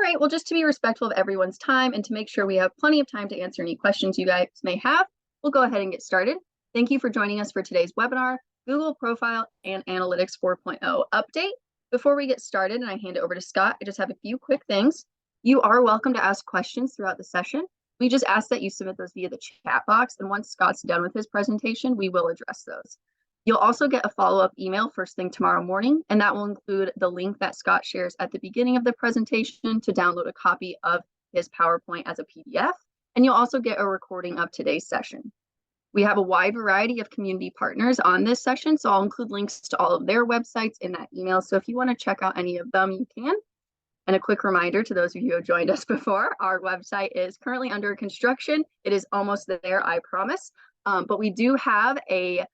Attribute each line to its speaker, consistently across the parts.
Speaker 1: right, well, just to be respectful of everyone's time and to make sure we have plenty of time to answer any questions you guys may have, we'll go ahead and get started. Thank you for joining us for today's webinar, Google Profile and Analytics 4.0 Update. Before we get started and I hand it over to Scott, I just have a few quick things. You are welcome to ask questions throughout the session. We just ask that you submit those via the chat box, and once Scott's done with his presentation, we will address those. You'll also get a follow-up email first thing tomorrow morning, and that will include the link that Scott shares at the beginning of the presentation to download a copy of his PowerPoint as a PDF, and you'll also get a recording of today's session. We have a wide variety of community partners on this session, so I'll include links to all of their websites in that email, so if you want to check out any of them, you can. And a quick reminder to those of you who have joined us before, our website is currently under construction. It is almost there, I promise. But we do have a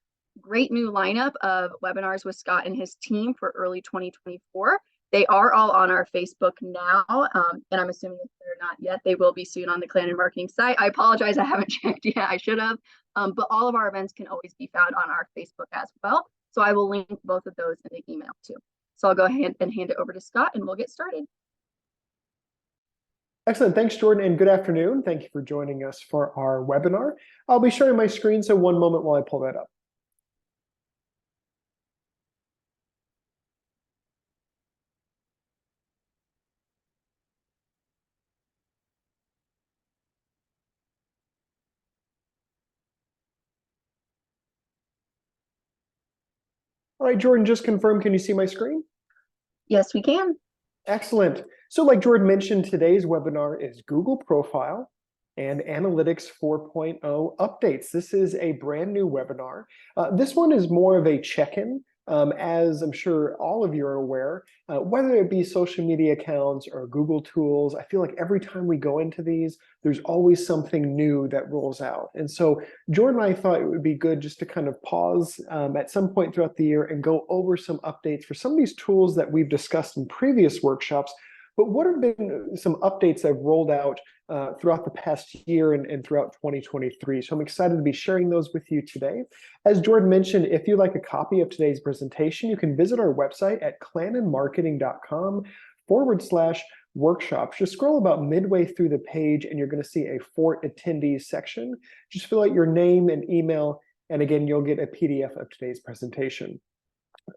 Speaker 1: great new lineup of webinars with Scott and his team for early 2024. They are all on our Facebook now, and I'm assuming if they're not yet, they will be soon on the Clanin Marketing site. I apologize, I haven't checked yet, I should have. But all of our events can always be found on our Facebook as well. So I will link both of those in the email too. So I'll go ahead and hand it over to Scott and we'll get started.
Speaker 2: Excellent. Thanks, Jordan, and good afternoon. Thank you for joining us for our webinar. I'll be sharing my screen, so one moment while I pull that up. All right, Jordan, just confirm, can you see my screen?
Speaker 1: Yes, we can.
Speaker 2: Excellent. So like Jordan mentioned, today's webinar is Google Profile and Analytics 4.0 updates. This is a brand new webinar. This one is more of a check-in, as I'm sure all of you are aware, whether it be social media accounts or Google tools. I feel like every time we go into these, there's always something new that rolls out. And so Jordan and I thought it would be good just to kind of pause at some point throughout the year and go over some updates for some of these tools that we've discussed in previous workshops. But what have been some updates that have rolled out throughout the past year and throughout 2023? So I'm excited to be sharing those with you today. As Jordan mentioned, if you'd like a copy of today's presentation, you can visit our website at claninmarketing.com/workshops. Just scroll about midway through the page and you're going to see a For Attendees section. Just fill out your name and email, and again, you'll get a PDF of today's presentation.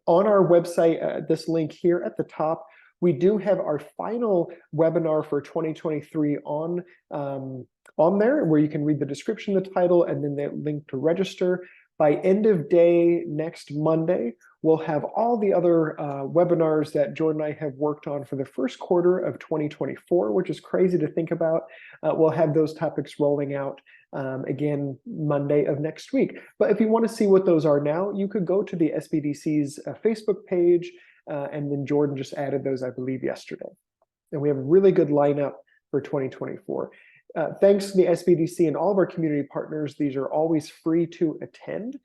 Speaker 2: On our website, this link here at the top, we do have our final webinar for 2023 on there, where you can read the description, the title, and then the link to register. By end of day next Monday, we'll have all the other webinars that Jordan and I have worked on for the first quarter of 2024, which is crazy to think about. We'll have those topics rolling out again Monday of next week. But if you want to see what those are now, you could go to the SBDC's Facebook page, and then Jordan just added those, I believe, yesterday. And we have a really good lineup for 2024. Thanks to the SBDC and all of our community partners, these are always free to attend.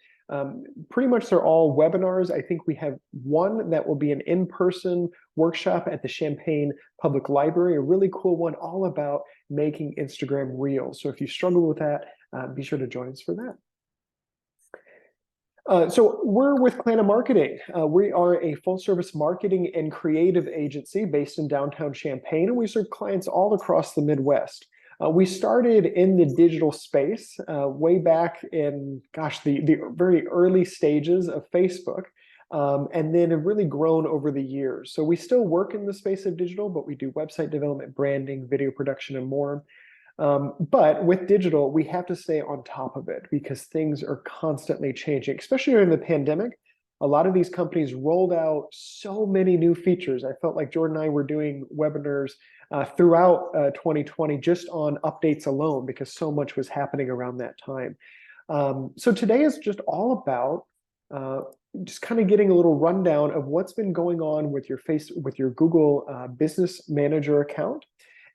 Speaker 2: Pretty much they're all webinars. I think we have one that will be an in-person workshop at the Champaign Public Library, a really cool one all about making Instagram reels. So if you struggle with that, be sure to join us for that. So we're with Clanin Marketing. We are a full-service marketing and creative agency based in downtown Champaign, and we serve clients all across the Midwest. We started in the digital space way back in, gosh, the very early stages of Facebook, and then have really grown over the years. So we still work in the space of digital, but we do website development, branding, video production, and more. But with digital, we have to stay on top of it because things are constantly changing, especially during the pandemic. A lot of these companies rolled out so many new features. I felt like Jordan and I were doing webinars throughout 2020 just on updates alone because so much was happening around that time. So today is just all about just kind of getting a little rundown of what's been going on with your Google Business Manager account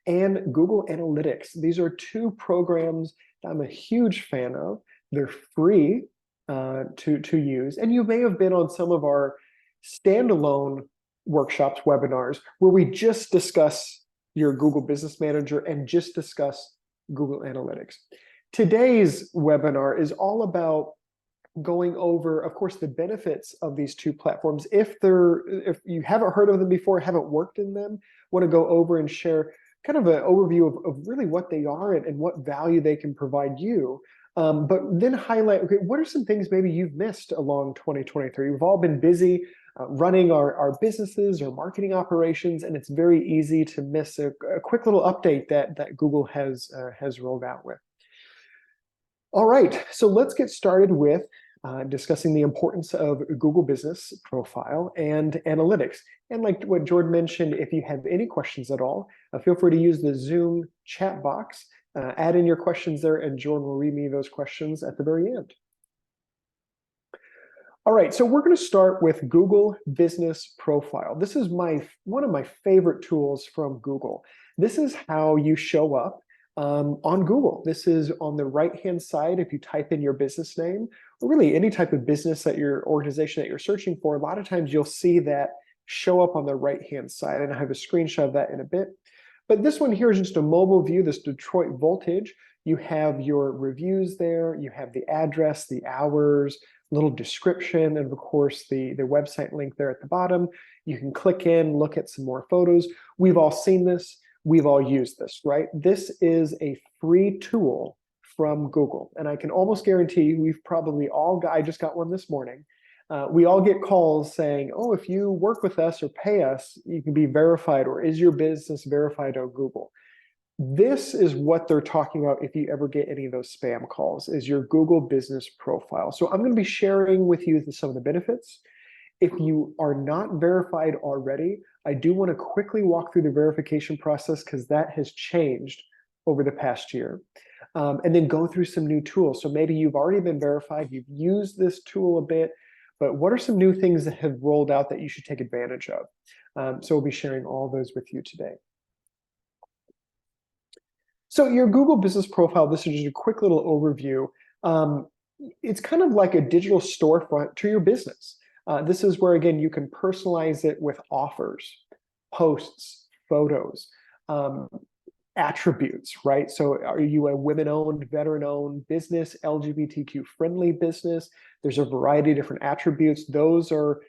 Speaker 2: and Google Analytics. These are two programs that I'm a huge fan of. They're free to use, and you may have been on some of our standalone workshops, webinars, where we just discuss your Google Business Manager and just discuss Google Analytics. Today's webinar is all about going over, of course, the benefits of these two platforms. If you haven't heard of them before, haven't worked in them, want to go over and share kind of an overview of really what they are and what value they can provide you. But then highlight, okay, what are some things maybe you've missed along 2023? We've all been busy running our businesses or marketing operations, and it's very easy to miss a quick little update that Google has rolled out with. All right, so let's get started with discussing the importance of Google Business Profile and analytics. And like what Jordan mentioned, if you have any questions at all, feel free to use the Zoom chat box, add in your questions there, and Jordan will read me those questions at the very end. All right, so we're going to start with Google Business Profile. This is one of my favorite tools from Google. This is how you show up on Google. This is on the right-hand side. If you type in your business name, or really any type of business that your organization that you're searching for, a lot of times you'll see that show up on the right-hand side. And I have a screenshot of that in a bit. But this one here is just a mobile view, this Detroit Voltage. You have your reviews there, you have the address, the hours, little description, and of course the website link there at the bottom. You can click in, look at some more photos. We've all seen this. We've all used this, right? This is a free tool from Google. And I can almost guarantee you, we've probably all got, I just got one this morning. We all get calls saying, oh, if you work with us or pay us, you can be verified, or is your business verified on Google? This is what they're talking about if you ever get any of those spam calls, is your Google Business Profile. So I'm going to be sharing with you some of the benefits. If you are not verified already, I do want to quickly walk through the verification process because that has changed over the past year. And then go through some new tools. So maybe you've already been verified, you've used this tool a bit, but what are some new things that have rolled out that you should take advantage of? So we'll be sharing all those with you today. So your Google Business Profile, this is just a quick little overview. It's kind of like a digital storefront to your business. This is where, again, you can personalize it with offers, posts, photos, attributes, right? So are you a women-owned, veteran-owned business, LGBTQ-friendly business? There's a variety of different attributes. Those are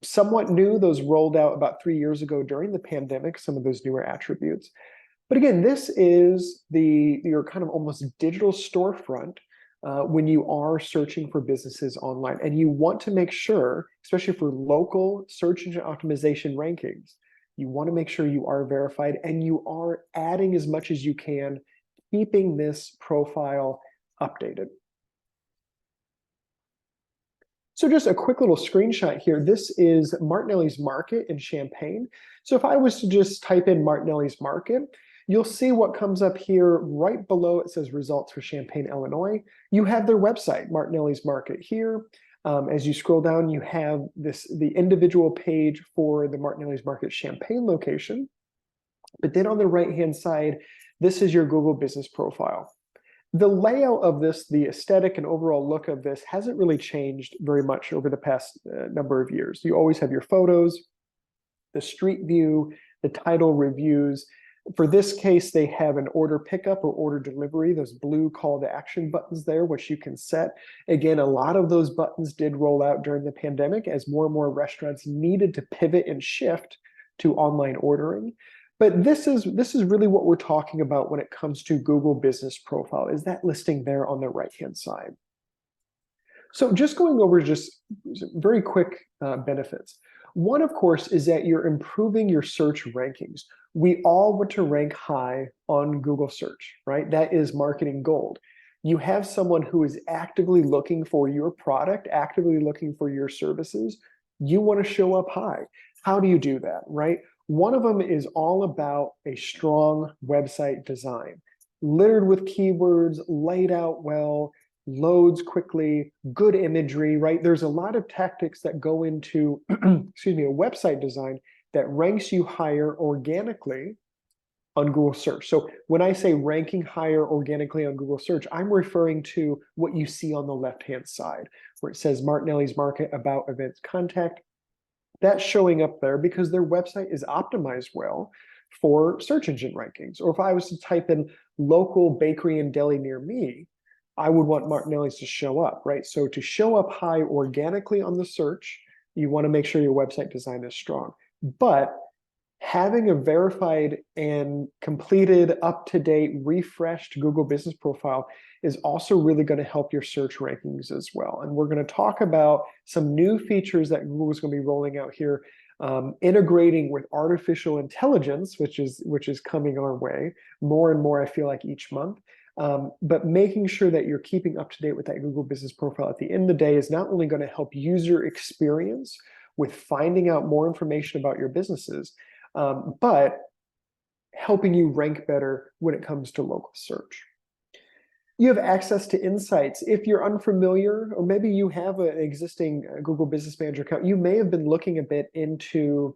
Speaker 2: somewhat new. Those rolled out about 3 years ago during the pandemic, some of those newer attributes. But again, this is your kind of almost digital storefront when you are searching for businesses online. And you want to make sure, especially for local search engine optimization rankings, you want to make sure you are verified and you are adding as much as you can, keeping this profile updated. So just a quick little screenshot here. This is Martinelli's Market in Champaign. So if I was to just type in Martinelli's Market, you'll see what comes up here right below. It says results for Champaign, Illinois. You have their website, Martinelli's Market here. As you scroll down, you have the individual page for the Martinelli's Market Champaign location. But then on the right-hand side, this is your Google Business Profile. The layout of this, the aesthetic and overall look of this hasn't really changed very much over the past number of years. You always have your photos, the street view, the title, reviews. For this case, they have an order pickup or order delivery, those blue call to action buttons there, which you can set. Again, a lot of those buttons did roll out during the pandemic as more and more restaurants needed to pivot and shift to online ordering. But this is really what we're talking about when it comes to Google Business Profile, is that listing there on the right-hand side. So just going over just very quick benefits. One, of course, is that you're improving your search rankings. We all want to rank high on Google search, right? That is marketing gold. You have someone who is actively looking for your product, actively looking for your services. You want to show up high. How do you do that, right? One of them is all about a strong website design, littered with keywords, laid out well, loads quickly, good imagery, right? There's a lot of tactics that go into, excuse me, a website design that ranks you higher organically on Google search. So when I say ranking higher organically on Google search, I'm referring to what you see on the left-hand side, where it says Martinelli's Market, About, Events, Contact. That's showing up there because their website is optimized well for search engine rankings. Or if I was to type in local bakery and deli near me, I would want Martinelli's to show up, right? So to show up high organically on the search, you want to make sure your website design is strong. But Having a verified and completed, up-to-date, refreshed Google Business Profile is also really going to help your search rankings as well. And we're going to talk about some new features that Google is going to be rolling out here, integrating with artificial intelligence, which is coming our way more and more, I feel like, each month. But making sure that you're keeping up to date with that Google Business Profile at the end of the day is not only going to help user experience with finding out more information about your businesses, but helping you rank better when it comes to local search. You have access to insights. If you're unfamiliar, or maybe you have an existing Google Business Manager account, you may have been looking a bit into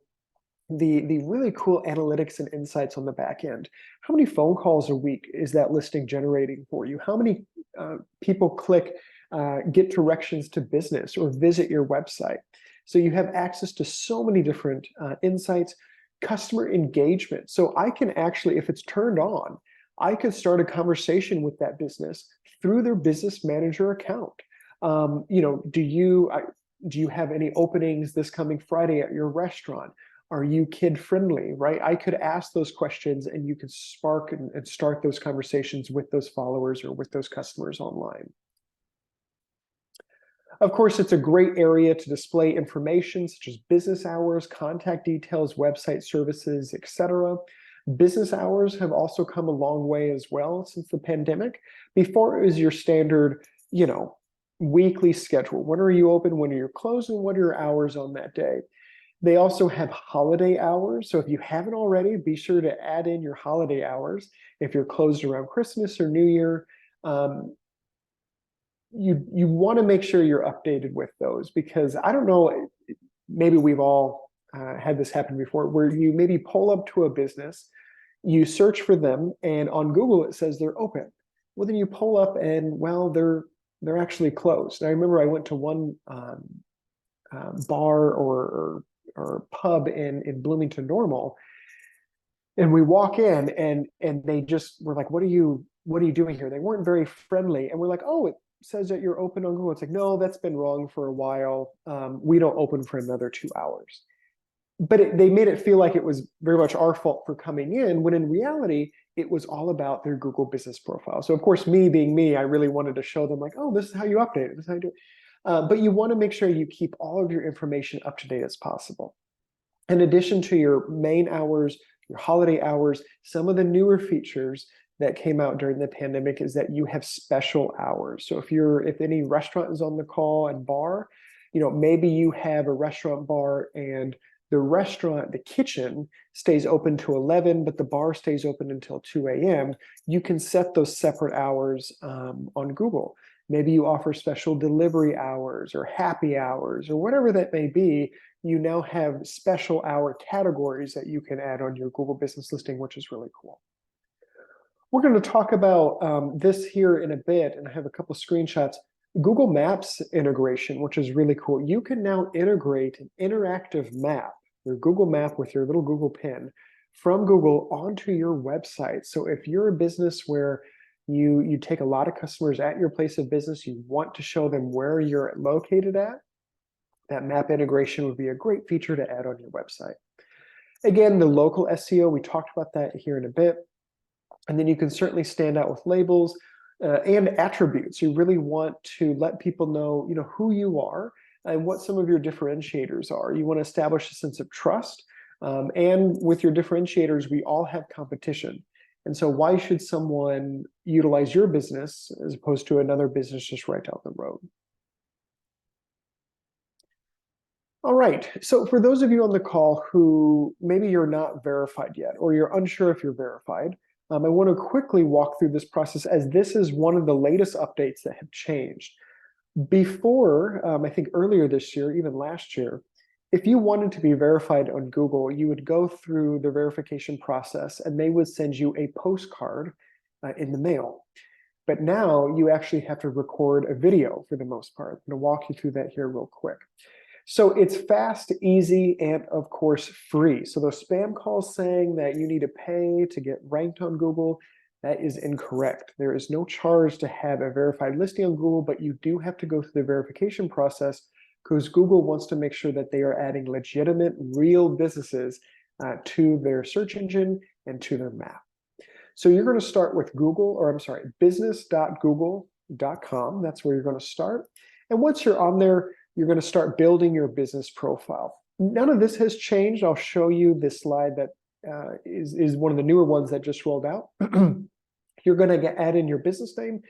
Speaker 2: the really cool analytics and insights on the back end. How many phone calls a week is that listing generating for you? How many people click get directions to business or visit your website? So you have access to so many different insights. Customer engagement. So I can actually, if it's turned on, I could start a conversation with that business through their business manager account. Do you have any openings this coming Friday at your restaurant? Are you kid friendly, right? I could ask those questions and you could spark and start those conversations with those followers or with those customers online. Of course, it's a great area to display information such as business hours, contact details, website services, etc. Business hours have also come a long way as well since the pandemic. Before, it was your standard, weekly schedule. When are you open? When are you closed? And what are your hours on that day? They also have holiday hours. So if you haven't already, be sure to add in your holiday hours. If you're closed around Christmas or New Year, you want to make sure you're updated with those, because I don't know, maybe we've all had this happen before, where you maybe pull up to a business, you search for them, and on Google it says they're open. Well, then you pull up and, well, they're actually closed. And I remember I went to one bar or pub in Bloomington Normal, and we walk in and they just were like, what are you doing here? They weren't very friendly. And we're like, oh, it says that you're open on Google. It's like, no, that's been wrong for a while. We don't open for another 2 hours. But they made it feel like it was very much our fault for coming in, when in reality, it was all about their Google Business Profile. So of course, me being me, I really wanted to show them like, oh, this is how you update it. This is how you do it. But you want to make sure you keep all of your information up to date as possible. In addition to your main hours, your holiday hours, some of the newer features that came out during the pandemic is that you have special hours. So if any restaurant is on the call and bar, maybe you have a restaurant bar and the kitchen stays open to 11, but the bar stays open until 2 a.m. You can set those separate hours on Google. Maybe you offer special delivery hours or happy hours or whatever that may be. You now have special hour categories that you can add on your Google business listing, which is really cool. We're going to talk about this here in a bit, and I have a couple of screenshots. Google Maps integration, which is really cool. You can now integrate an interactive map, your Google map with your little Google pin, from Google onto your website. So if you're a business where you take a lot of customers at your place of business, you want to show them where you're located at, that map integration would be a great feature to add on your website. Again, the local SEO, we talked about that here in a bit. And then you can certainly stand out with labels and attributes. You really want to let people know, who you are and what some of your differentiators are. You want to establish a sense of trust. And with your differentiators, we all have competition. And so why should someone utilize your business as opposed to another business just right down the road? All right, so for those of you on the call who maybe you're not verified yet, or you're unsure if you're verified, I want to quickly walk through this process, as this is one of the latest updates that have changed. Before, I think earlier this year, even last year, if you wanted to be verified on Google, you would go through the verification process and they would send you a postcard in the mail. But now you actually have to record a video for the most part. I'm going to walk you through that here real quick. So it's fast, easy, and of course, free. So those spam calls saying that you need to pay to get ranked on Google, that is incorrect. There is no charge to have a verified listing on Google, but you do have to go through the verification process because Google wants to make sure that they are adding legitimate, real businesses to their search engine and to their map. So you're going to start with Google, or I'm sorry, business.google.com. That's where you're going to start. And once you're on there, you're going to start building your business profile. None of this has changed. I'll show you this slide that is one of the newer ones that just rolled out. You're going to add in your business name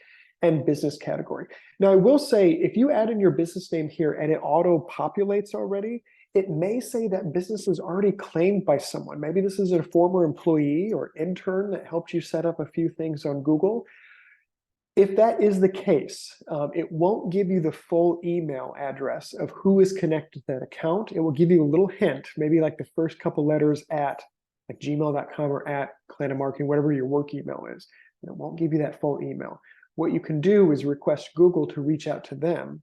Speaker 2: and business category. Now, I will say, if you add in your business name here and it auto-populates already, it may say that business is already claimed by someone. Maybe this is a former employee or intern that helped you set up a few things on Google. If that is the case, it won't give you the full email address of who is connected to that account. It will give you a little hint, maybe like the first couple letters at like gmail.com or at Clanin Marketing, whatever your work email is. And it won't give you that full email. What you can do is request Google to reach out to them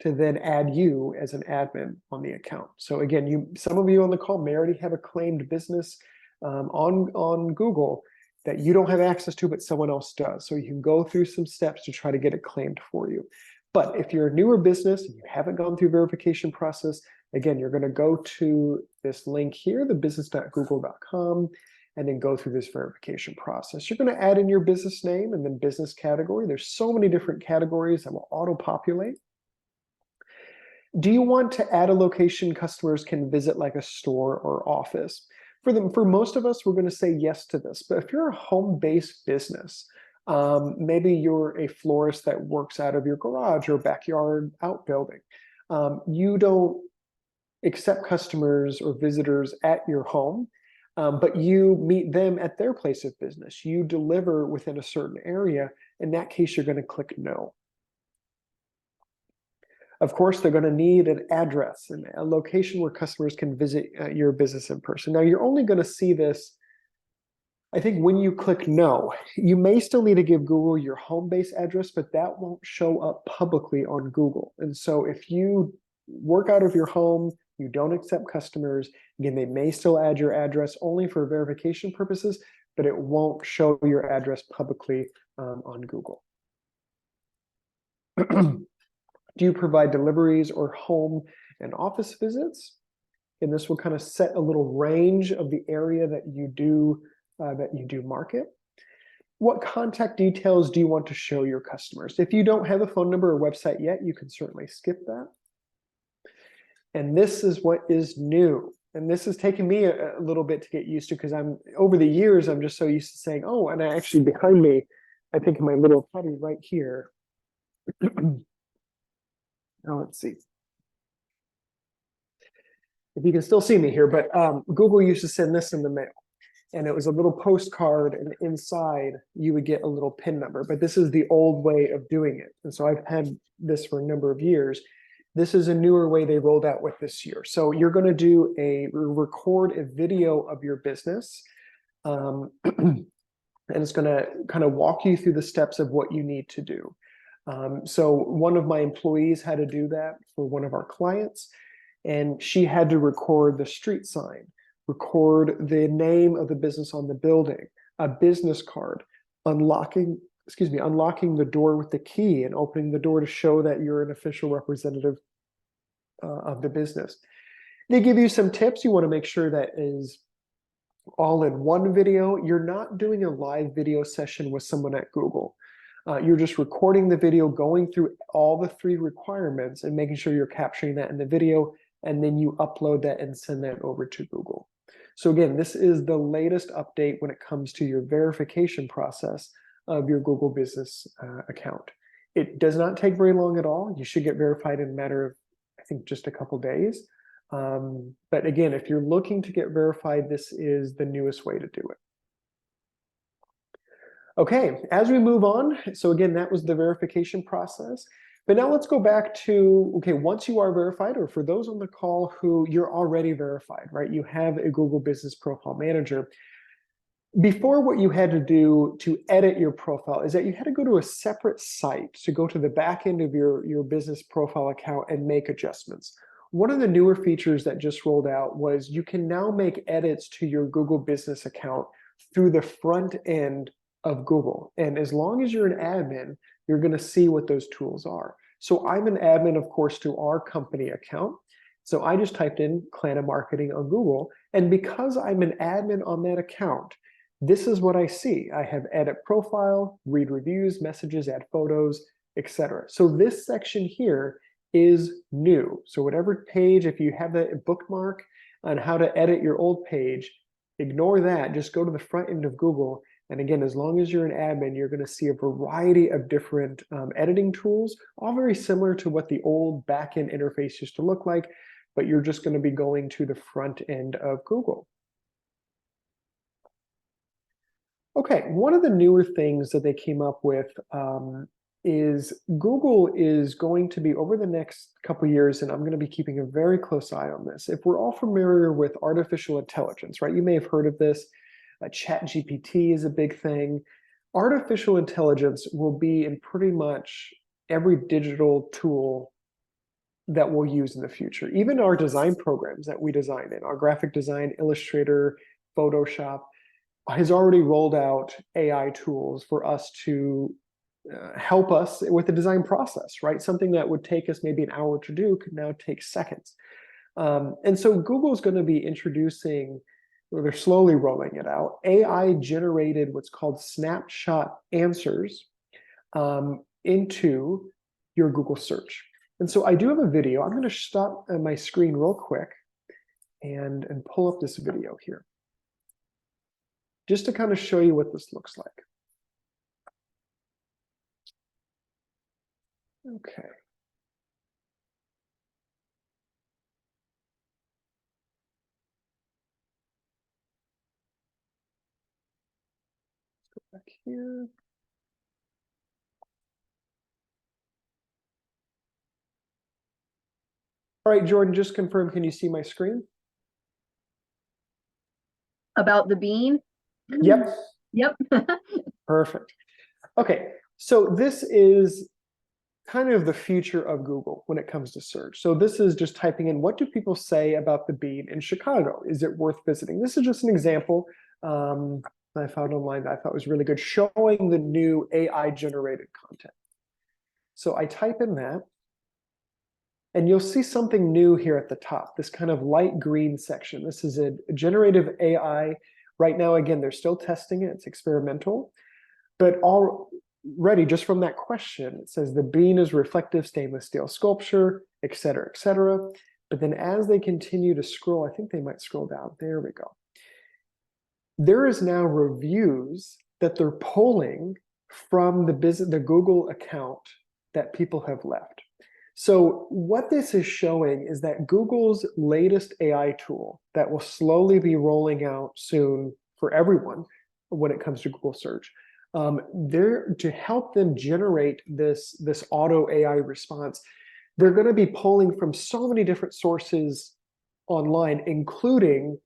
Speaker 2: to then add you as an admin on the account. So again, some of you on the call may already have a claimed business on Google that you don't have access to, but someone else does. So you can go through some steps to try to get it claimed for you. But if you're a newer business and you haven't gone through verification process, again, you're going to go to this link here, the business.google.com, and then go through this verification process. You're going to add in your business name and then business category. There's so many different categories that will auto-populate. Do you want to add a location customers can visit, like a store or office? For most of us, we're going to say yes to this. But if you're a home-based business, maybe you're a florist that works out of your garage or backyard outbuilding, you don't accept customers or visitors at your home, but you meet them at their place of business. You deliver within a certain area. In that case, you're going to click no. Of course, they're going to need an address and a location where customers can visit your business in person. Now, you're only going to see this, I think, when you click no. You may still need to give Google your home-based address, but that won't show up publicly on Google. And so if you work out of your home, you don't accept customers, again, they may still add your address only for verification purposes, but it won't show your address publicly on Google. Do you provide deliveries or home and office visits? And this will kind of set a little range of the area that you do market. What contact details do you want to show your customers? If you don't have a phone number or website yet, you can certainly skip that. And this is what is new. And this has taken me a little bit to get used to, because over the years, I'm just so used to saying, oh, and actually behind me, I think in my little putty right here. Now let's see if you can still see me here, but Google used to send this in the mail, and it was a little postcard, and inside you would get a little PIN number, but this is the old way of doing it. And so I've had this for a number of years. This is a newer way they rolled out with this year. So you're going to record a video of your business, and it's going to kind of walk you through the steps of what you need to do. So one of my employees had to do that for one of our clients, and she had to record the street sign, record the name of the business on the building, a business card, unlocking the door with the key and opening the door to show that you're an official representative of the business. They give you some tips. You want to make sure that is all in one video. You're not doing a live video session with someone at Google. You're just recording the video, going through all the 3 requirements and making sure you're capturing that in the video, and then you upload that and send that over to Google. So again, this is the latest update when it comes to your verification process of your Google Business account. It does not take very long at all. You should get verified in a matter of, I think, just a couple days. But again, if you're looking to get verified, this is the newest way to do it. Okay, as we move on, so again, that was the verification process. But now let's go back to, okay, once you are verified, or for those on the call who you're already verified, right? You have a Google Business Profile Manager. Before, what you had to do to edit your profile is that you had to go to a separate site to go to the back end of your business profile account and make adjustments. One of the newer features that just rolled out was you can now make edits to your Google Business account through the front end of Google. And as long as you're an admin, you're going to see what those tools are. So I'm an admin, of course, to our company account. So I just typed in Clanin Marketing on Google, and because I'm an admin on that account, this is what I see. I have edit profile, read reviews, messages, add photos, etc. So this section here is new. So whatever page, if you have a bookmark on how to edit your old page, ignore that. Just go to the front end of Google. And again, as long as you're an admin, you're going to see a variety of different editing tools, all very similar to what the old backend interface used to look like, but you're just going to be going to the front end of Google. Okay, one of the newer things that they came up with is Google is going to be, over the next couple of years, and I'm going to be keeping a very close eye on this. If we're all familiar with artificial intelligence, right? You may have heard of this. ChatGPT is a big thing. Artificial intelligence will be in pretty much every digital tool that we'll use in the future. Even our design programs that we design in, our graphic design, Illustrator, Photoshop, has already rolled out AI tools for us to help us with the design process, right? Something that would take us maybe an hour to do could now take seconds. And so Google is going to be introducing, or they're slowly rolling it out, AI generated what's called snapshot answers into your Google search. And so I do have a video. I'm going to stop my screen real quick and pull up this video here, just to kind of show you what this looks like. Okay. Let's go back here. All right, Jordan, just confirm, can you see my screen?
Speaker 1: About the bean?
Speaker 2: Yep.
Speaker 1: Yep.
Speaker 2: Perfect. Okay, so this is kind of the future of Google when it comes to search. So this is just typing in, what do people say about the bean in Chicago? Is it worth visiting? This is just an example I found online that I thought was really good, showing the new AI generated content. So I type in that, and you'll see something new here at the top, this kind of light green section. This is a generative AI. Right now, again, they're still testing it. It's experimental. But already, just from that question, it says the bean is reflective stainless steel sculpture, et cetera, et cetera. But then as they continue to scroll, I think they might scroll down. There we go. There is now reviews that they're pulling from the Google account that people have left. So what this is showing is that Google's latest AI tool that will slowly be rolling out soon for everyone when it comes to Google search, they're to help them generate this auto AI response. They're going to be pulling from so many different sources online, including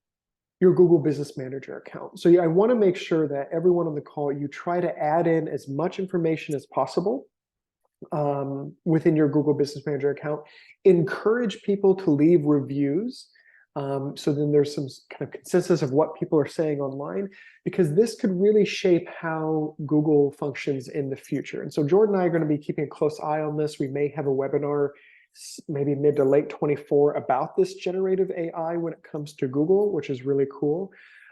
Speaker 2: your Google Business Manager account. So I want to make sure that everyone on the call, you try to add in as much information as possible within your Google Business Manager account. Encourage people to leave reviews. So then there's some kind of consensus of what people are saying online, because this could really shape how Google functions in the future. And so Jordan and I are going to be keeping a close eye on this. We may have a webinar maybe mid to late 24 about this generative AI when it comes to Google, which is really cool.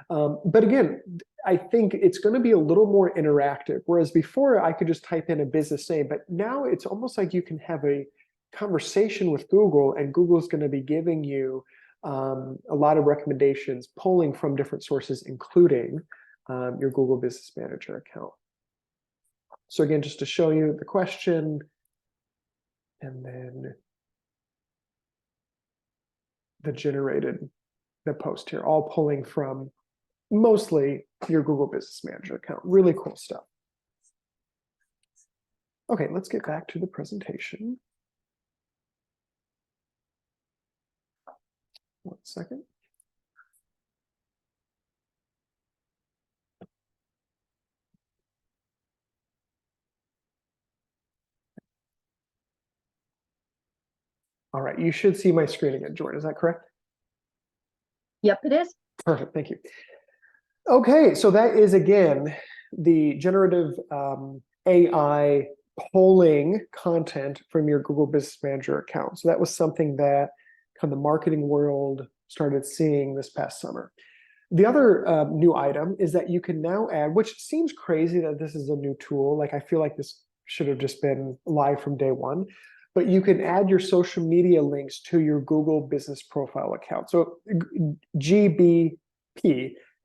Speaker 2: But again, I think it's going to be a little more interactive, whereas before I could just type in a business name, but now it's almost like you can have a conversation with Google, and Google's going to be giving you a lot of recommendations, pulling from different sources, including your Google Business Manager account. So again, just to show you the question, and then the post here, all pulling from mostly your Google Business Manager account. Really cool stuff. Okay, let's get back to the presentation. One second. All right, you should see my screen again, Jordan. Is that correct?
Speaker 1: Yep, it is.
Speaker 2: Perfect, thank you. Okay, so that is, again, the generative AI polling content from your Google Business Manager account. So that was something that kind of the marketing world started seeing this past summer. The other new item is that you can now add, which seems crazy that this is a new tool. Like, I feel like this should have just been live from day one, but you can add your social media links to your Google Business Profile account. So GBP,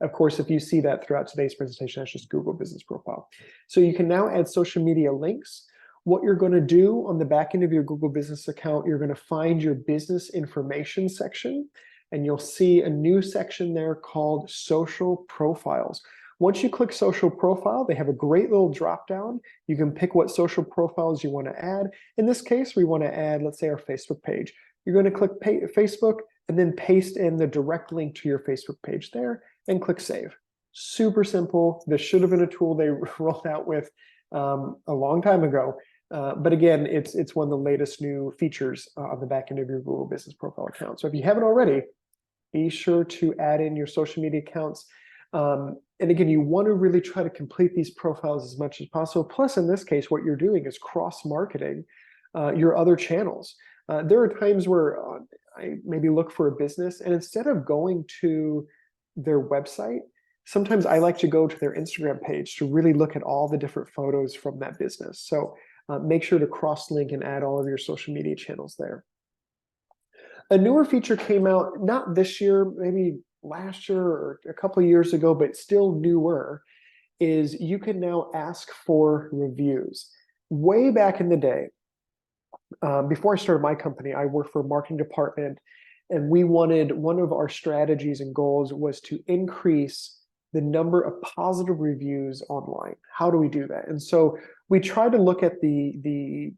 Speaker 2: of course, if you see that throughout today's presentation, that's just Google Business Profile. So you can now add social media links. What you're going to do on the back end of your Google Business account, you're going to find your business information section, and you'll see a new section there called Social Profiles. Once you click Social Profile, they have a great little drop down. You can pick what social profiles you want to add. In this case, we want to add, let's say, our Facebook page. You're going to click Facebook and then paste in the direct link to your Facebook page there and click Save. Super simple. This should have been a tool they rolled out with a long time ago. But again, it's one of the latest new features on the back end of your Google Business Profile account. So if you haven't already, be sure to add in your social media accounts. And again, you want to really try to complete these profiles as much as possible. Plus, in this case, what you're doing is cross-marketing your other channels. There are times where I maybe look for a business, and instead of going to their website, sometimes I like to go to their Instagram page to really look at all the different photos from that business. So make sure to cross-link and add all of your social media channels there. A newer feature came out, not this year, maybe last year or a couple of years ago, but still newer, is you can now ask for reviews. Way back in the day, before I started my company, I worked for a marketing department, and one of our strategies and goals was to increase the number of positive reviews online. How do we do that? And so we tried to look at the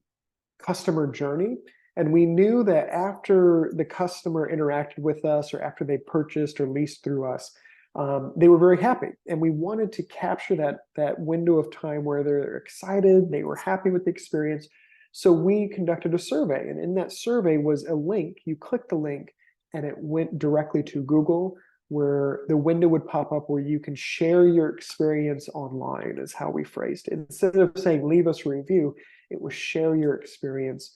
Speaker 2: customer journey. And we knew that after the customer interacted with us, or after they purchased or leased through us, they were very happy. And we wanted to capture that window of time where they're excited, they were happy with the experience. So we conducted a survey. And in that survey was a link. You click the link, and it went directly to Google, where the window would pop up where you can share your experience online, is how we phrased it. Instead of saying, leave us a review, it was share your experience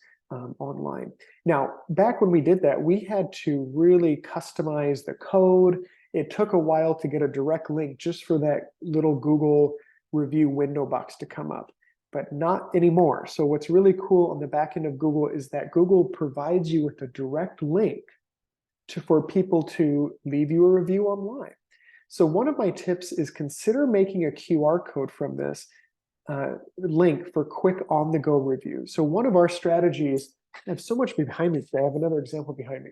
Speaker 2: online. Now, back when we did that, we had to really customize the code. It took a while to get a direct link just for that little Google review window box to come up, but not anymore. So what's really cool on the back end of Google is that Google provides you with a direct link for people to leave you a review online. So one of my tips is consider making a QR code from this link for quick on-the-go reviews. So one of our strategies, I have so much behind me today, I have another example behind me,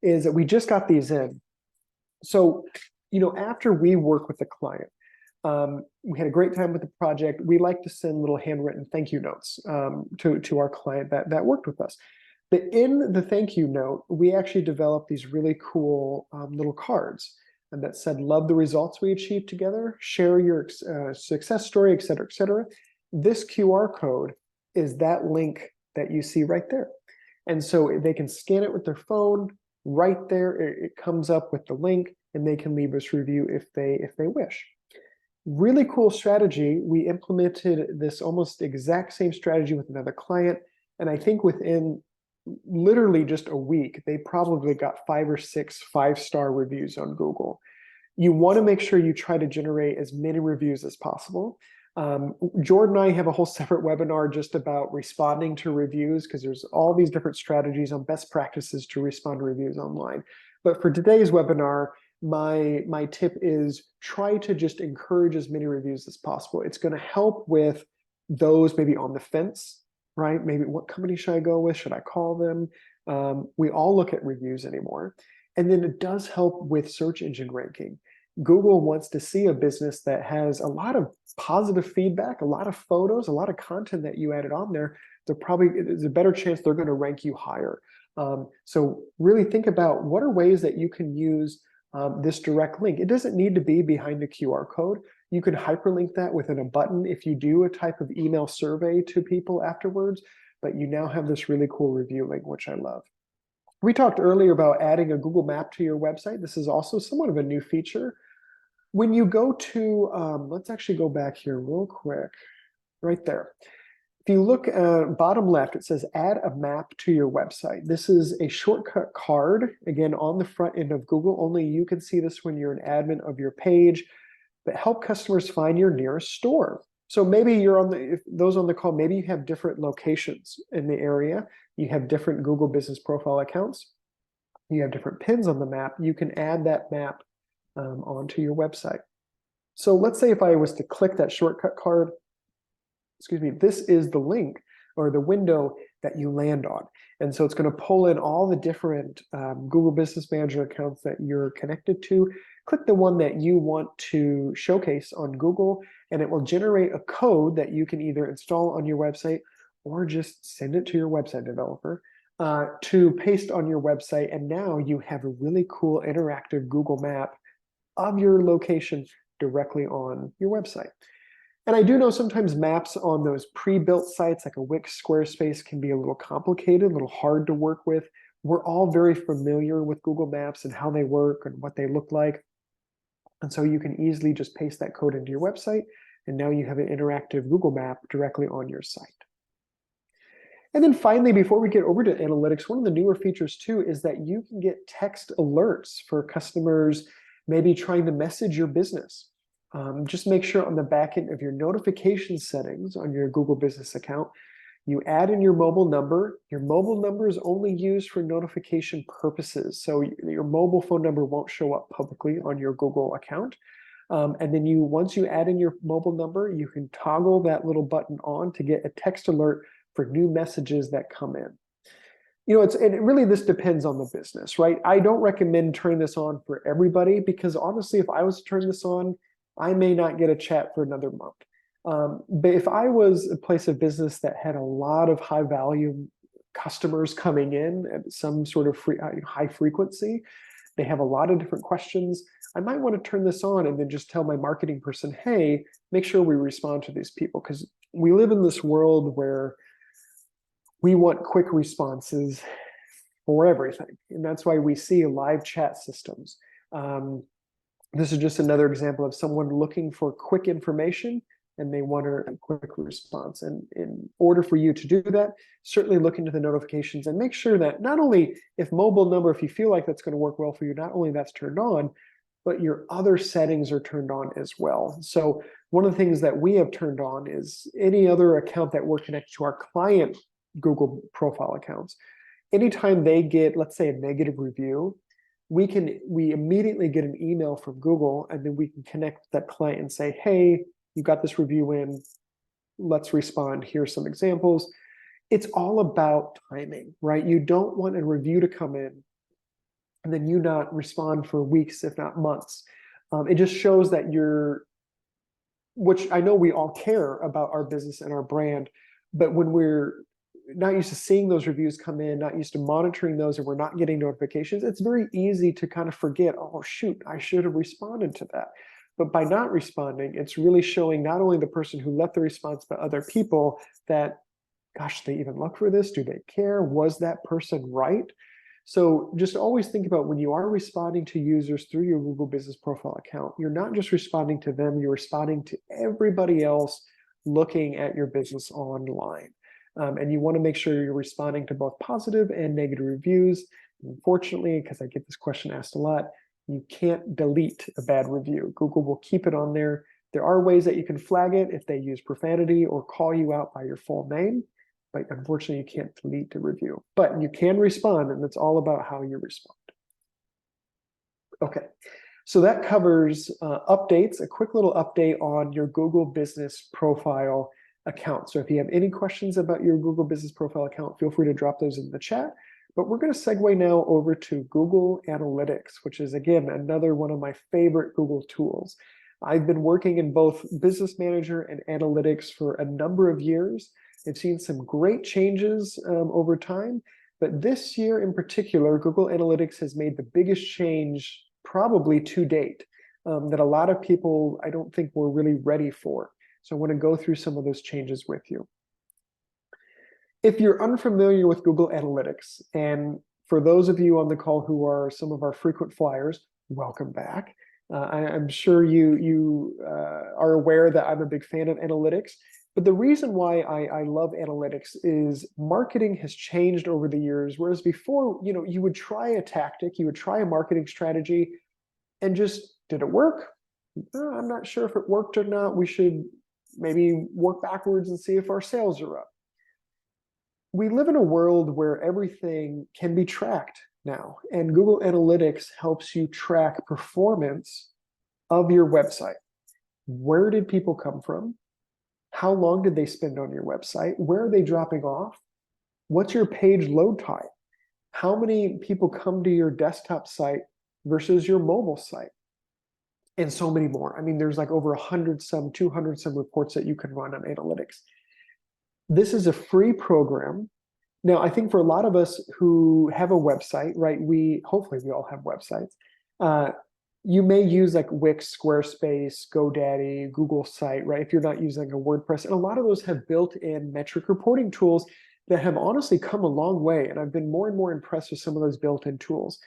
Speaker 2: is that we just got these in. So, after we work with the client, we had a great time with the project. We like to send little handwritten thank you notes to our client that worked with us. But in the thank you note, we actually developed these really cool little cards that said, love the results we achieved together, share your success story, et cetera, et cetera. This QR code is that link that you see right there. And so they can scan it with their phone right there. It comes up with the link, and they can leave us a review if they wish. Really cool strategy. We implemented this almost exact same strategy with another client. And I think within literally just a week, they probably got 5 or 6 5-star reviews on Google. You want to make sure you try to generate as many reviews as possible. Jordan and I have a whole separate webinar just about responding to reviews, because there's all these different strategies on best practices to respond to reviews online. But for today's webinar, my tip is try to just encourage as many reviews as possible. It's going to help with those maybe on the fence, right? Maybe what company should I go with? Should I call them? We all look at reviews anymore. And then it does help with search engine ranking. Google wants to see a business that has a lot of positive feedback, a lot of photos, a lot of content that you added on there. There's a better chance they're going to rank you higher. So really think about what are ways that you can use this direct link. It doesn't need to be behind a QR code. You can hyperlink that within a button if you do a type of email survey to people afterwards, but you now have this really cool review link, which I love. We talked earlier about adding a Google map to your website. This is also somewhat of a new feature. When you go to, let's actually go back here real quick, right there. If you look bottom left, it says add a map to your website. This is a shortcut card, again, on the front end of Google. Only you can see this when you're an admin of your page, but help customers find your nearest store. So maybe you're on if those on the call, maybe you have different locations in the area. You have different Google Business Profile accounts. You have different pins on the map. You can add that map onto your website. So let's say if I was to click that shortcut card, excuse me, this is the link or the window that you land on. And so it's going to pull in all the different Google Business Manager accounts that you're connected to. Click the one that you want to showcase on Google, and it will generate a code that you can either install on your website or just send it to your website developer to paste on your website. And now you have a really cool interactive Google map of your location directly on your website. And I do know sometimes maps on those pre-built sites like a Wix, Squarespace can be a little complicated, a little hard to work with. We're all very familiar with Google Maps and how they work and what they look like. And so you can easily just paste that code into your website, and now you have an interactive Google map directly on your site. And then finally, before we get over to analytics, one of the newer features too is that you can get text alerts for customers maybe trying to message your business. Just make sure on the back end of your notification settings on your Google Business account, you add in your mobile number. Your mobile number is only used for notification purposes. So your mobile phone number won't show up publicly on your Google account. And then once you add in your mobile number, you can toggle that little button on to get a text alert for new messages that come in. You know, and really this depends on the business, right? I don't recommend turning this on for everybody because honestly, if I was to turn this on, I may not get a chat for another month. But if I was a place of business that had a lot of high value customers coming in at some sort of high frequency, they have a lot of different questions, I might want to turn this on and then just tell my marketing person, hey, make sure we respond to these people, because we live in this world where we want quick responses for everything. And that's why we see live chat systems. This is just another example of someone looking for quick information and they want a quick response. And in order for you to do that, certainly look into the notifications and make sure that not only if mobile number, if you feel like that's going to work well for you, not only that's turned on, but your other settings are turned on as well. So one of the things that we have turned on is any other account that we're connected to our client Google profile accounts. Anytime they get, let's say, a negative review, we immediately get an email from Google, and then we can connect that client and say, hey, you got this review in, let's respond. Here's some examples. It's all about timing, right? You don't want a review to come in and then you not respond for weeks, if not months. It just shows that which I know we all care about our business and our brand, but when we're not used to seeing those reviews come in, not used to monitoring those, and we're not getting notifications, it's very easy to kind of forget, oh, shoot, I should have responded to that. But by not responding, it's really showing not only the person who left the response, but other people that, gosh, they even look for this? Do they care? Was that person right? So just always think about when you are responding to users through your Google Business Profile account, you're not just responding to them, you're responding to everybody else looking at your business online. And you want to make sure you're responding to both positive and negative reviews. Unfortunately, because I get this question asked a lot, you can't delete a bad review. Google will keep it on there. There are ways that you can flag it if they use profanity or call you out by your full name, but unfortunately you can't delete a review. But you can respond, and it's all about how you respond. Okay, so that covers updates, a quick little update on your Google Business Profile account. So if you have any questions about your Google Business Profile account, feel free to drop those in the chat. But we're going to segue now over to Google Analytics, which is, again, another one of my favorite Google tools. I've been working in both Business Manager and Analytics for a number of years. I've seen some great changes over time, but this year in particular, Google Analytics has made the biggest change probably to date that a lot of people, I don't think, were really ready for. So I want to go through some of those changes with you. If you're unfamiliar with Google Analytics, and for those of you on the call who are some of our frequent flyers, welcome back. I'm sure you are aware that I'm a big fan of analytics. But the reason why I love analytics is marketing has changed over the years. Whereas before, you would try a tactic, you would try a marketing strategy, and just, did it work? I'm not sure if it worked or not. We should maybe work backwards and see if our sales are up. We live in a world where everything can be tracked now, and Google Analytics helps you track performance of your website. Where did people come from? How long did they spend on your website? Where are they dropping off? What's your page load time? How many people come to your desktop site versus your mobile site? And so many more. I mean, there's like over 100 some, 200 some reports that you can run on analytics. This is a free program. Now, I think for a lot of us who have a website, right, hopefully we all have websites. You may use like Wix, Squarespace, GoDaddy, Google Site, right? If you're not using a WordPress. And a lot of those have built-in metric reporting tools that have honestly come a long way. And I've been more and more impressed with some of those built-in tools.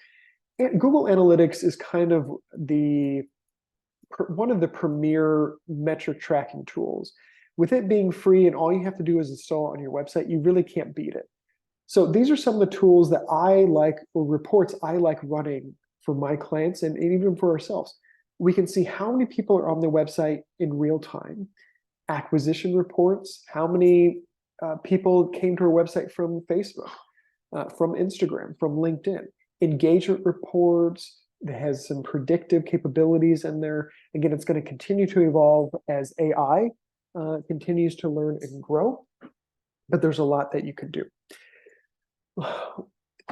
Speaker 2: And Google Analytics is kind of one of the premier metric tracking tools. With it being free and all you have to do is install it on your website, you really can't beat it. So these are some of the tools that I like, or reports I like running for my clients and even for ourselves. We can see how many people are on the website in real time, acquisition reports, how many people came to our website from Facebook, from Instagram, from LinkedIn, engagement reports. It has some predictive capabilities in there. Again, it's going to continue to evolve as AI continues to learn and grow, but there's a lot that you can do.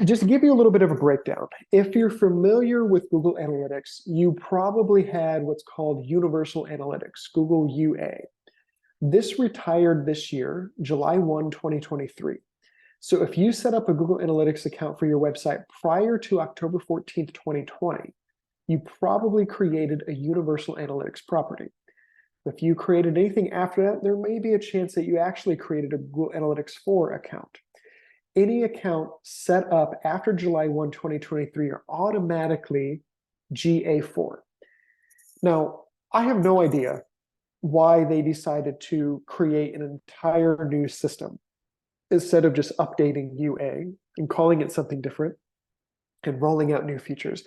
Speaker 2: Just to give you a little bit of a breakdown, if you're familiar with Google Analytics, you probably had what's called Universal Analytics, Google UA. This retired this year, July 1, 2023. So if you set up a Google Analytics account for your website prior to October 14th, 2020, you probably created a Universal Analytics property. If you created anything after that, there may be a chance that you actually created a Google Analytics 4 account. Any account set up after July 1, 2023 are automatically GA4. Now, I have no idea why they decided to create an entire new system instead of just updating UA and calling it something different and rolling out new features.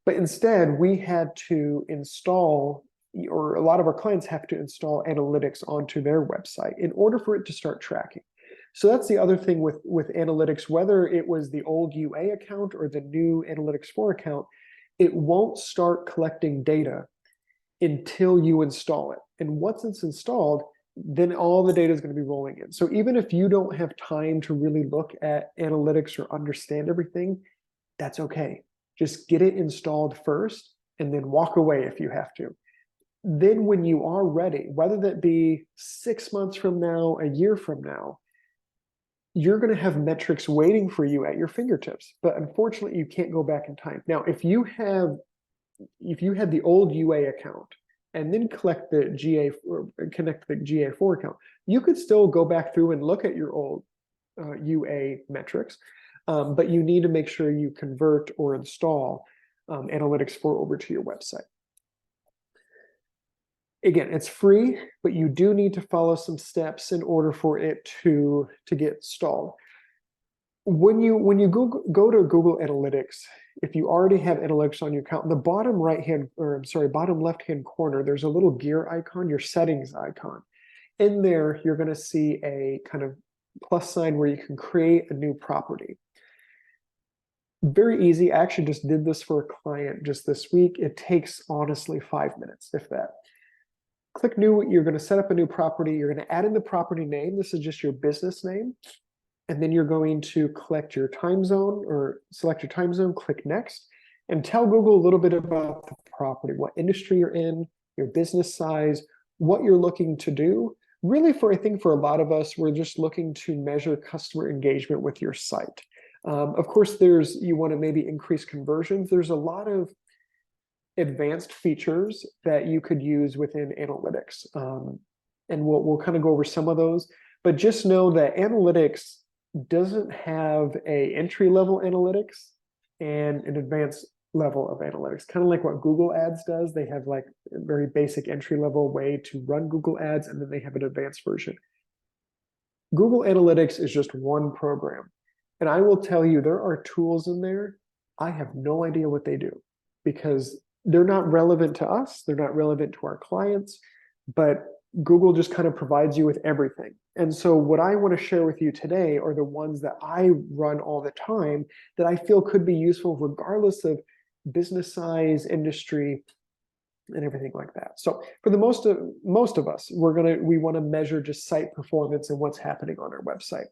Speaker 2: But instead, we had to install, or a lot of our clients have to install analytics onto their website in order for it to start tracking. So that's the other thing with analytics, whether it was the old UA account or the new Analytics 4 account, it won't start collecting data until you install it. And once it's installed, then all the data is going to be rolling in. So even if you don't have time to really look at analytics or understand everything, that's okay. Just get it installed first and then walk away if you have to. Then when you are ready, whether that be 6 months from now, a year from now, you're going to have metrics waiting for you at your fingertips. But unfortunately, you can't go back in time. Now, if you had the old UA account and then connect the GA4 account, you could still go back through and look at your old UA metrics, but you need to make sure you convert or install Analytics 4 over to your website. Again, it's free, but you do need to follow some steps in order for it to get installed. When you go to Google Analytics, if you already have analytics on your account, in the bottom bottom left-hand corner, there's a little gear icon, your settings icon. In there, you're going to see a kind of plus sign where you can create a new property. Very easy. I actually just did this for a client just this week. It takes honestly 5 minutes, if that. Click new. You're going to set up a new property. You're going to add in the property name. This is just your business name. And then you're going to select your time zone, click next, and tell Google a little bit about the property, what industry you're in, your business size, what you're looking to do. Really, I think for a lot of us, we're just looking to measure customer engagement with your site. Of course, you want to maybe increase conversions. There's a lot of advanced features that you could use within analytics. And we'll kind of go over some of those, but just know that analytics doesn't have a entry-level analytics and an advanced level of analytics, kind of like what Google Ads does. They have like a very basic entry level way to run Google Ads, and then they have an advanced version. Google Analytics is just one program. And I will tell you, there are tools in there. I have no idea what they do because they're not relevant to us. They're not relevant to our clients, but Google just kind of provides you with everything. And so what I want to share with you today are the ones that I run all the time that I feel could be useful regardless of business size, industry, and everything like that. So for the most of us, we want to measure just site performance and what's happening on our website.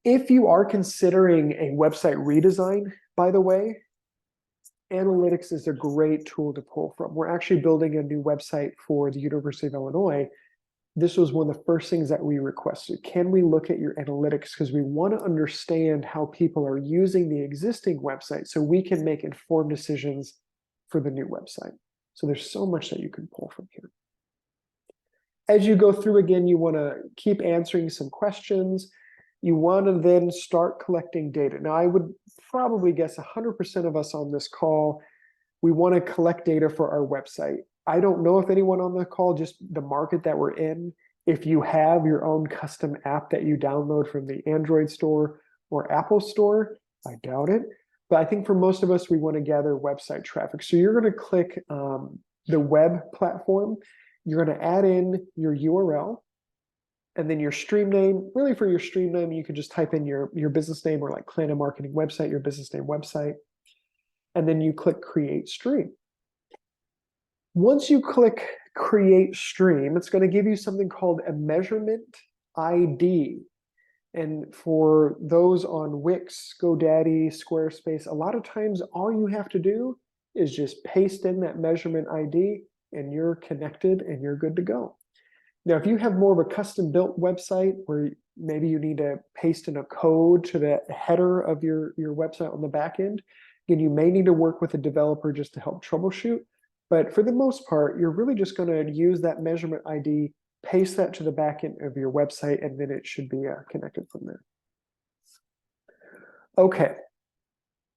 Speaker 2: If you are considering a website redesign, by the way, analytics is a great tool to pull from. We're actually building a new website for the University of Illinois. This was one of the first things that we requested. Can we look at your analytics? Because we want to understand how people are using the existing website so we can make informed decisions for the new website. So there's so much that you can pull from here. As you go through again, you want to keep answering some questions. You want to then start collecting data. Now, I would probably guess 100% of us on this call, we want to collect data for our website. I don't know if anyone on the call, just the market that we're in, if you have your own custom app that you download from the Android store or Apple store, I doubt it. But I think for most of us, we want to gather website traffic. So you're going to click the web platform. You're going to add in your URL and then your stream name. Really for your stream name, you can just type in your business name or like Clanin Marketing website, your business name website. And then you click create stream. Once you click create stream, it's going to give you something called a measurement ID. And for those on Wix, GoDaddy, Squarespace, a lot of times all you have to do is just paste in that measurement ID and you're connected and you're good to go. Now, if you have more of a custom built website where maybe you need to paste in a code to the header of your website on the back end, again, you may need to work with a developer just to help troubleshoot. But for the most part, you're really just going to use that measurement ID, paste that to the back end of your website, and then it should be connected from there. Okay,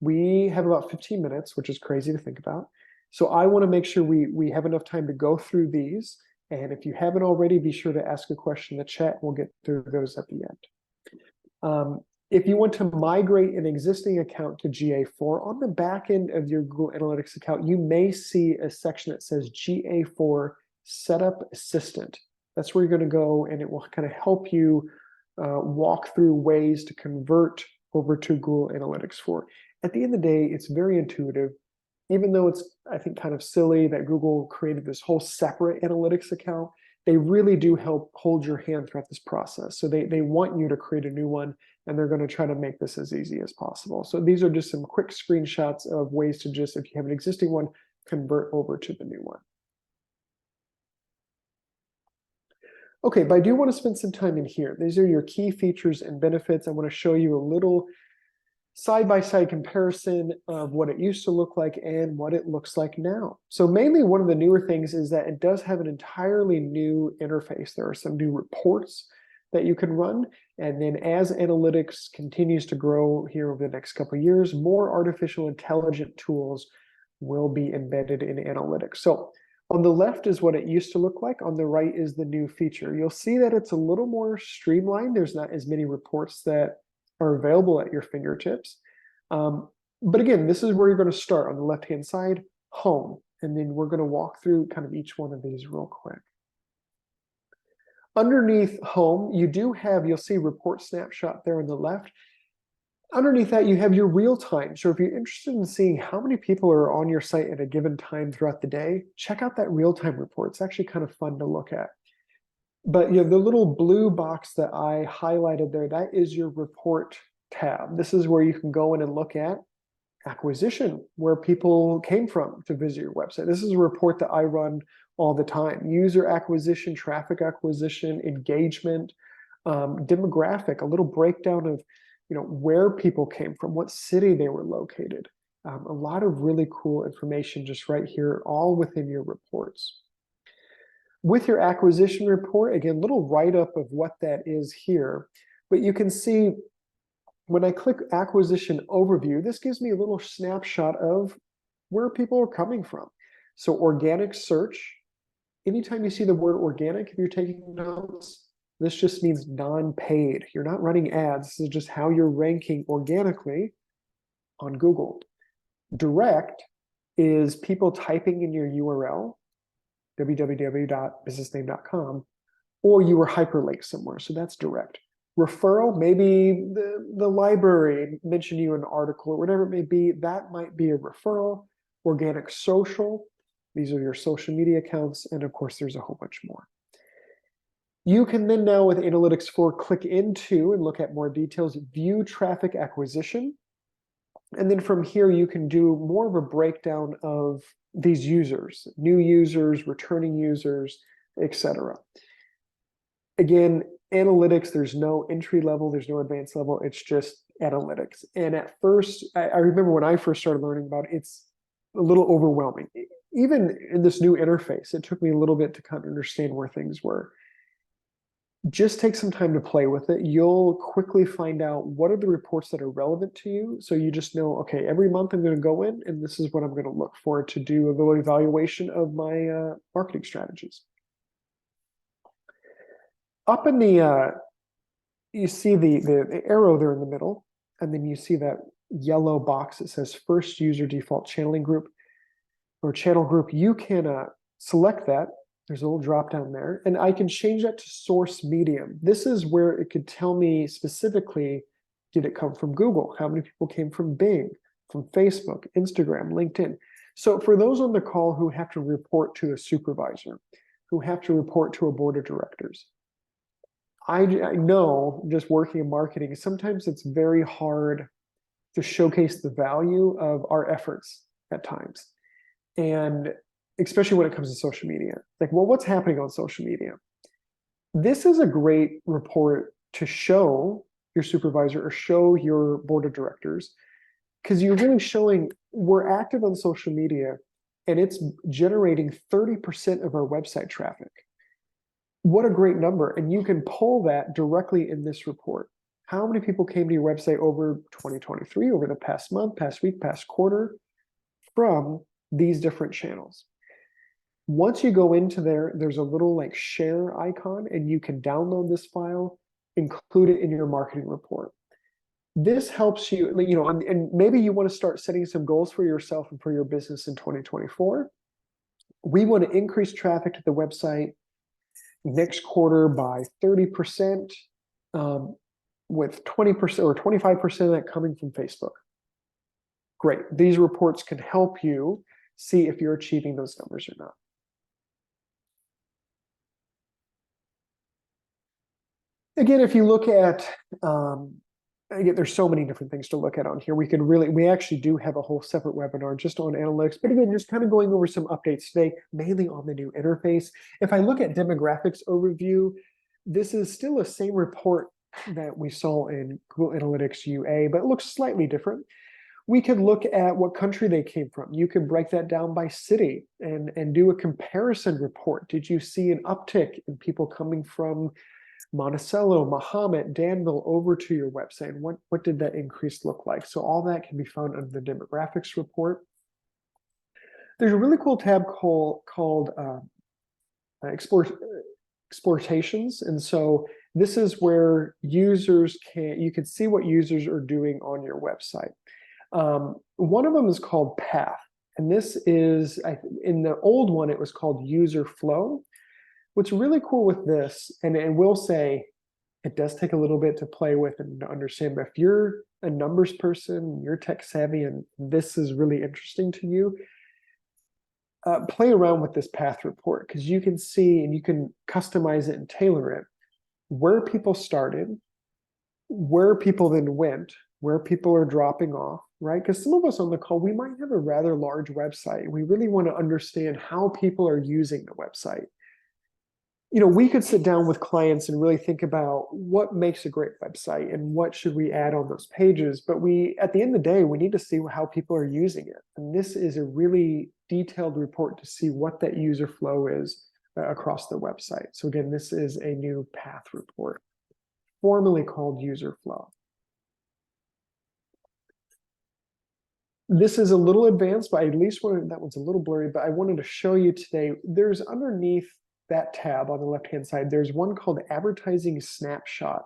Speaker 2: we have about 15 minutes, which is crazy to think about. So I want to make sure we have enough time to go through these. And if you haven't already, be sure to ask a question in the chat. We'll get through those at the end. If you want to migrate an existing account to GA4, on the back end of your Google Analytics account, you may see a section that says GA4 Setup Assistant. That's where you're going to go, and it will kind of help you walk through ways to convert over to Google Analytics 4. At the end of the day, it's very intuitive. Even though it's, I think, kind of silly that Google created this whole separate analytics account, they really do help hold your hand throughout this process. So they want you to create a new one, and they're going to try to make this as easy as possible. So these are just some quick screenshots of ways to just, if you have an existing one, convert over to the new one. Okay, but I do want to spend some time in here. These are your key features and benefits. I want to show you a little side-by-side comparison of what it used to look like and what it looks like now. So mainly one of the newer things is that it does have an entirely new interface. There are some new reports that you can run. And then as analytics continues to grow here over the next couple of years, more artificial intelligent tools will be embedded in analytics. So on the left is what it used to look like. On the right is the new feature. You'll see that it's a little more streamlined. There's not as many reports that are available at your fingertips. But again, this is where you're going to start on the left-hand side, home. And then we're going to walk through kind of each one of these real quick. Underneath home, you'll see report snapshot there on the left. Underneath that, you have your real time. So if you're interested in seeing how many people are on your site at a given time throughout the day, check out that real time report. It's actually kind of fun to look at. But the little blue box that I highlighted there, that is your report tab. This is where you can go in and look at acquisition, where people came from to visit your website. This is a report that I run all the time. User acquisition, traffic acquisition, engagement, demographic, a little breakdown of where people came from, what city they were located. A lot of really cool information just right here, all within your reports. With your acquisition report, again, little write-up of what that is here, but you can see when I click acquisition overview, this gives me a little snapshot of where people are coming from. So organic search, anytime you see the word organic, if you're taking notes, this just means non-paid. You're not running ads. This is just how you're ranking organically on Google. Direct is people typing in your URL, www.businessname.com, or you were hyperlinked somewhere. So that's direct. Referral, maybe the library mentioned you in an article or whatever it may be, that might be a referral. Organic social, these are your social media accounts. And of course, there's a whole bunch more. You can then now with Analytics 4 click into and look at more details, view traffic acquisition. And then from here, you can do more of a breakdown of these users, new users, returning users, etc. Again, analytics, there's no entry level, there's no advanced level, it's just analytics. And at first, I remember when I first started learning about it, it's a little overwhelming. Even in this new interface, it took me a little bit to kind of understand where things were. Just take some time to play with it. You'll quickly find out what are the reports that are relevant to you. So you just know, okay, every month I'm going to go in and this is what I'm going to look for to do a little evaluation of my marketing strategies. Up in the, you see the arrow there in the middle, and then you see that yellow box that says first user default channeling group or channel group. You can select that. There's a little drop down there, and I can change that to source medium. This is where it could tell me specifically, did it come from Google? How many people came from Bing, from Facebook, Instagram, LinkedIn? So for those on the call who have to report to a supervisor, who have to report to a board of directors, I know just working in marketing, sometimes it's very hard to showcase the value of our efforts at times. And especially when it comes to social media. Like, well, what's happening on social media? This is a great report to show your supervisor or show your board of directors, because you're really showing we're active on social media and it's generating 30% of our website traffic. What a great number. And you can pull that directly in this report. How many people came to your website over 2023, over the past month, past week, past quarter, from these different channels? Once you go into there, there's a little like share icon, and you can download this file, include it in your marketing report. This helps you, and maybe you want to start setting some goals for yourself and for your business in 2024. We want to increase traffic to the website next quarter by 30%, with 20% or 25% of that coming from Facebook. Great. These reports can help you see if you're achieving those numbers or not. Again, if you look at, again, there's so many different things to look at on here. We actually do have a whole separate webinar just on analytics, but again, just kind of going over some updates today, mainly on the new interface. If I look at demographics overview, this is still the same report that we saw in Google Analytics UA, but it looks slightly different. We could look at what country they came from. You can break that down by city and do a comparison report. Did you see an uptick in people coming from Monticello, Mahomet, Danville over to your website? And what did that increase look like? So all that can be found under the demographics report. There's a really cool tab called explorations. And so this is where you can see what users are doing on your website. One of them is called Path. And this is, in the old one, it was called User Flow. What's really cool with this, and we'll say it does take a little bit to play with and to understand, but if you're a numbers person, you're tech savvy, and this is really interesting to you, play around with this path report, because you can see and you can customize it and tailor it, where people started, where people then went, where people are dropping off, right? Because some of us on the call, we might have a rather large website. We really want to understand how people are using the website. We could sit down with clients and really think about what makes a great website and what should we add on those pages. But at the end of the day, we need to see how people are using it. And this is a really detailed report to see what that user flow is across the website. So again, this is a new path report, formerly called user flow. This is a little advanced, but I at least wanted, that one's a little blurry, but I wanted to show you today, there's underneath that tab on the left-hand side, there's one called Advertising Snapshot.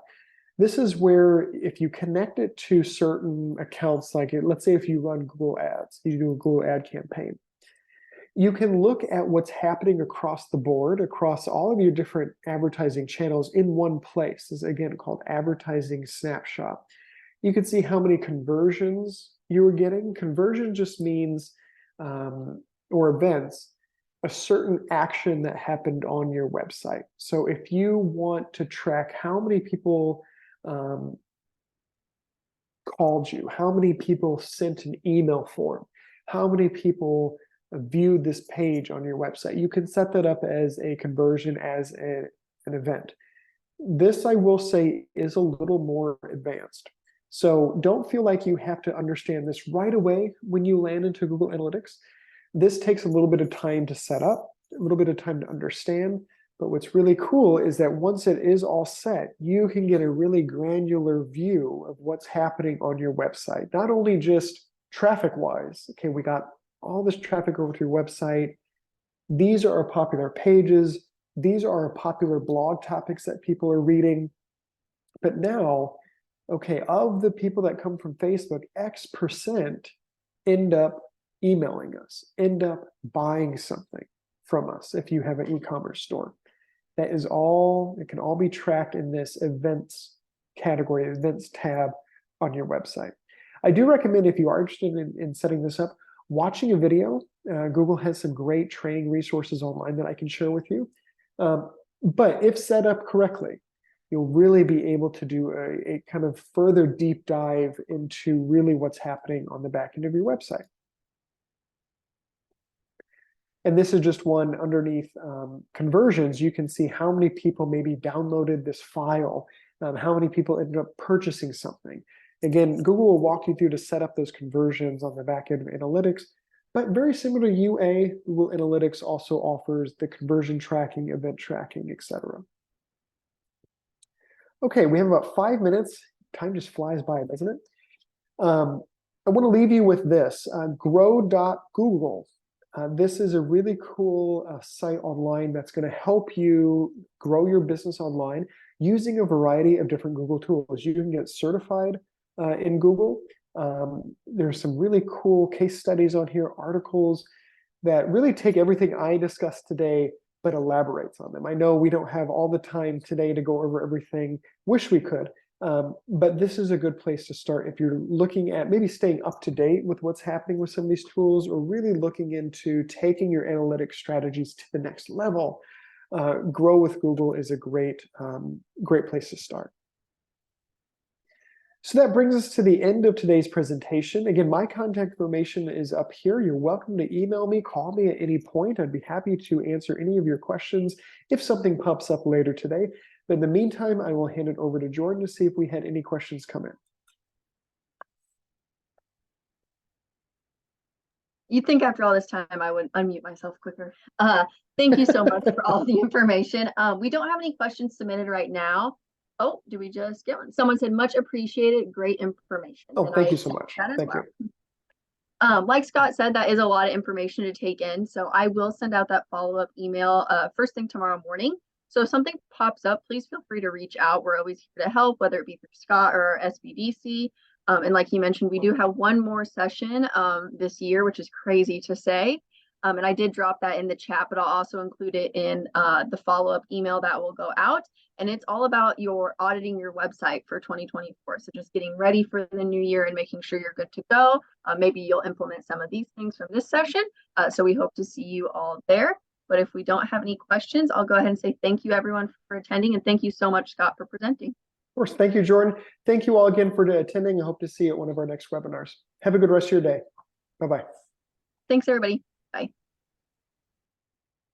Speaker 2: This is where if you connect it to certain accounts, like let's say if you run Google Ads, you do a Google ad campaign, you can look at what's happening across the board, across all of your different advertising channels in one place. This is again called Advertising Snapshot. You can see how many conversions you were getting. Conversion just means, or events, a certain action that happened on your website. So if you want to track how many people called you, how many people sent an email form, how many people viewed this page on your website, you can set that up as a conversion, as an event. This, I will say, is a little more advanced. So don't feel like you have to understand this right away when you land into Google Analytics. This takes a little bit of time to set up, a little bit of time to understand. But what's really cool is that once it is all set, you can get a really granular view of what's happening on your website. Not only just traffic-wise, okay, we got all this traffic over to your website. These are our popular pages. These are our popular blog topics that people are reading. But now, okay, of the people that come from Facebook, X% end up emailing us, end up buying something from us if you have an e-commerce store. That is all, it can all be tracked in this events category, events tab on your website. I do recommend, if you are interested in setting this up, watching a video. Google has some great training resources online that I can share with you. But if set up correctly, you'll really be able to do a kind of further deep dive into really what's happening on the back end of your website. And this is just one underneath conversions. You can see how many people maybe downloaded this file, how many people ended up purchasing something. Again, Google will walk you through to set up those conversions on the back end of analytics, but very similar to UA, Google Analytics also offers the conversion tracking, event tracking, etc. Okay, we have about 5 minutes. Time just flies by, doesn't it? I want to leave you with this, grow.google. This is a really cool site online that's going to help you grow your business online using a variety of different Google tools. You can get certified in Google. There's some really cool case studies on here, articles that really take everything I discussed today, but elaborates on them. I know we don't have all the time today to go over everything. Wish we could. But this is a good place to start if you're looking at maybe staying up to date with what's happening with some of these tools, or really looking into taking your analytics strategies to the next level. Grow with Google is a great place to start. So that brings us to the end of today's presentation. Again, my contact information is up here. You're welcome to email me, call me at any point. I'd be happy to answer any of your questions if something pops up later today. But in the meantime, I will hand it over to Jordan to see if we had any questions come in.
Speaker 1: You'd think after all this time I would unmute myself quicker. Thank you so much for all the information. We don't have any questions submitted right now. Oh, do we just get one? Someone said, much appreciated, great information.
Speaker 2: Oh, thank you so much.
Speaker 1: Thank you. Like Scott said, that is a lot of information to take in. So I will send out that follow-up email first thing tomorrow morning. So if something pops up, please feel free to reach out. We're always here to help, whether it be through Scott or SBDC. And like he mentioned, we do have one more session this year, which is crazy to say. And I did drop that in the chat, but I'll also include it in the follow-up email that will go out. And it's all about your auditing your website for 2024. So just getting ready for the new year and making sure you're good to go. Maybe you'll implement some of these things from this session. So we hope to see you all there. But if we don't have any questions, I'll go ahead and say thank you, everyone, for attending. And thank you so much, Scott, for presenting.
Speaker 2: Of course. Thank you, Jordan. Thank you all again for attending. I hope to see you at one of our next webinars. Have a good rest of your day. Bye-bye.
Speaker 1: Thanks, everybody. Bye.